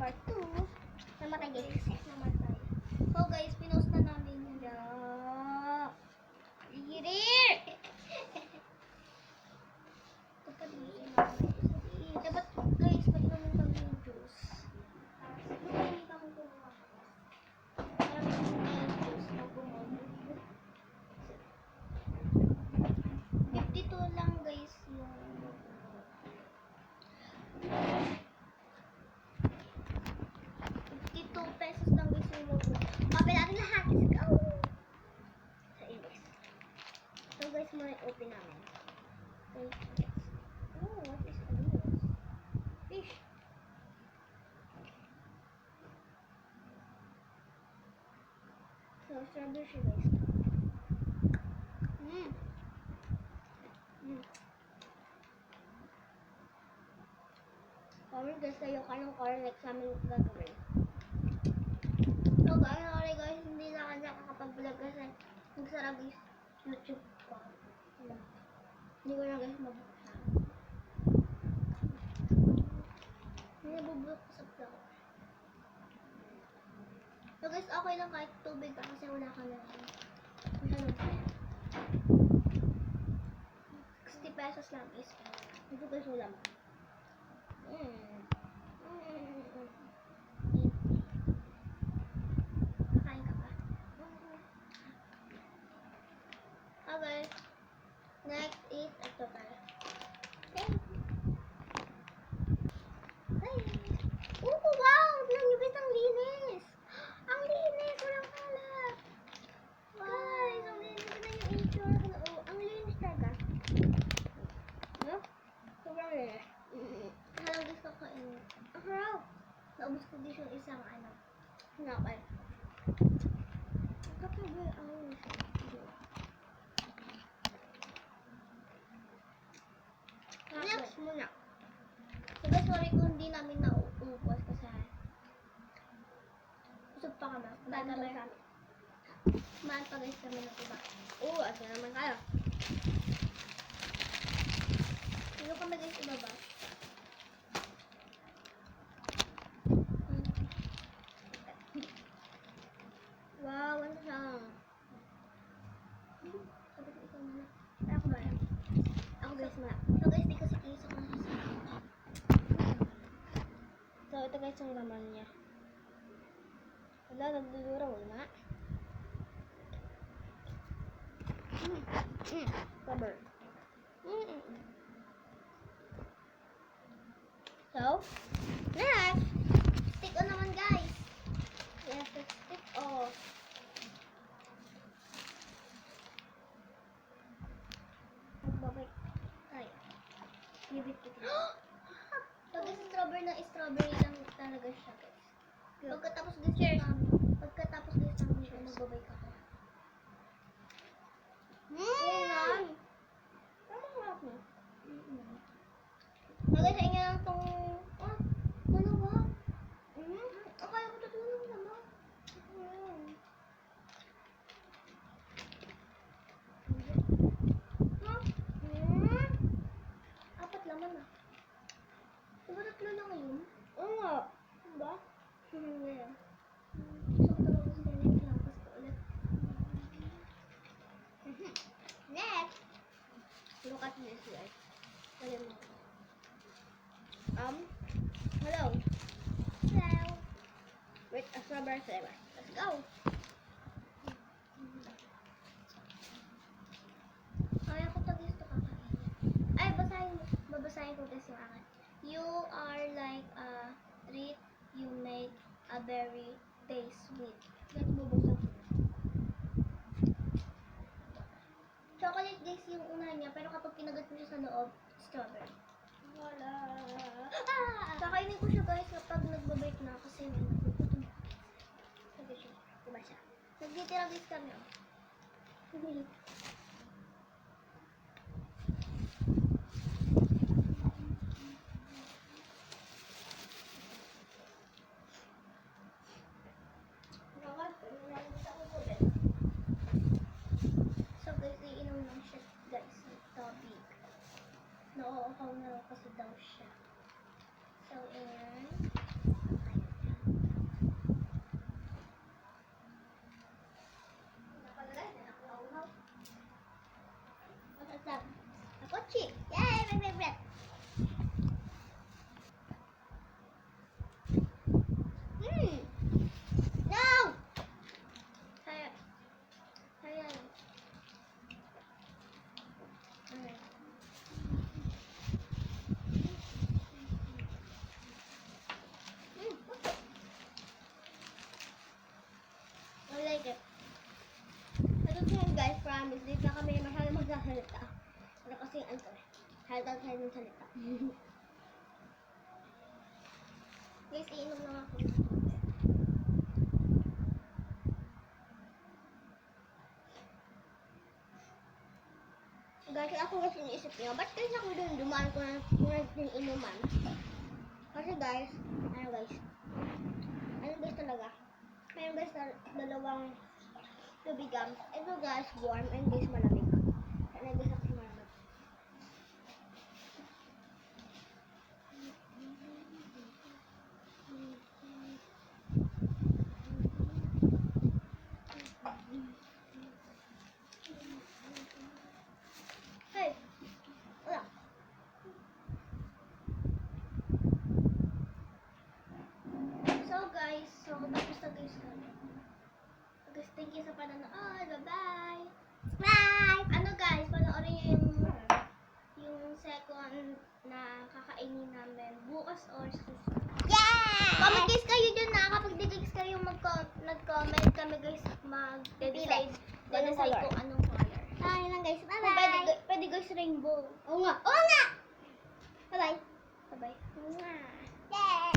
part 2. Namatay guys. Namatay. So guys, pinost na namin yun. Yeah. Dapat guys, mag-inom kami ng juice. Hindi kami kumuha. Parang juice na gumawa. 52 lang guys yung 52 pesos lang guys yung logo. Open natin lahat. Let's go! Sa English. So guys, muna open namin. Oh, what is this? Fish. So, strawberry siya guys. Comment guys kayo kanong color next namin gagawin. So, guys, hindi na kasi nakakapag-vlog kasi nagsara guys YouTube ko. Hindi ko na guys mabuksan. Hindi nabubulok ko sa vlog. So guys, okay lang kahit tubig ka kasi wala ka na. Masyadong kaya. 60 pesos lang is. Ito guys wala mo. Kakain ka pa. Okay. Next is ito guys. Oh, wow! Tignan niyo guys, ang linis! Ang linis! Walang kalat! Guys, ang linis. Tignan yung itsura. Oh, ang linis talaga. No? Sobrang linis. Halang gusto ko kainin. Ang harap! Naubos ko din yung isang ano. Nakay. Ang kapag ang linis. Next muna. So guys, sorry kung hindi namin nauubos kasi usap pa kami. Maan pa guys kami ng iba. Oo, asa naman kayo. Sino kami guys ibaba? Wow, ano siya? Sabi ko ikaw muna. Ako ba yan? Ako guys muna. So guys, di kasi kiso ko na sa So, ito guys yung laman niya. Wala, nagdudura. Wala. Rubber. So, next! Stick on naman guys. We have to stick off. Magbabay. Ay. Bibit ko. So, guys, strawberry lang talaga siya, guys. Pagkatapos guys, pagkatapos guys, magbabay ka pa. Tama nga ako. Guys, sa inyo lang itong, dalawa. Akala ko tatlo lang naman. Apat laman na. Diba tatlo lang yun? Oo nga. Diba? Ngayon. So, talaga sila naglampas ko ulit. Next! Look at this guys. Hello. Hello. Hello. Wait, a strawberry flavor. Let's go. Kaya ko to gusto kakainin. Ay, babasahin ko guys yung akin. You are like a treat you make a berry taste sweet. Guys, bubuksan ko. Chocolate guys yung unahan niya, pero kapag kinagat mo siya sa loob, strawberry. Wala. Kakainin ko siya guys kapag nagbabait na kasi nagugutom. Sabi siya, diba siya? Nagtitira guys kami. So guys, iinom lang siya guys. Tubig. Nauuhaw na lang kasi daw siya. So, ayan. promise, di na kami masyado magsasalita. Ano kasi ano to eh. Halata tayo ng salita. Guys, iinom lang ako. Guys, ako kasi iniisip niyo, ba't kasi ako dun dumaan ko na yung inuman? Kasi guys, ano guys talaga? Mayroon guys dalawang tubigan. Ito guys, warm and guys malamig. Ano guys ako malamig. Hey! Wala. So guys, tapos na guys kami. Guys, thank you sa panonood. Bye-bye! Bye! Ano guys, panoorin niyo yung second na kakainin namin bukas or susunod. Yeah! Comment guys kayo dyan na kapag di guys kayo nag-comment kami guys mag-decide Anong color? kung anong color. Bye lang guys. Kung Bye-bye! pwede guys rainbow. Oo nga! Oo nga! Bye-bye. Bye-bye. Yeah!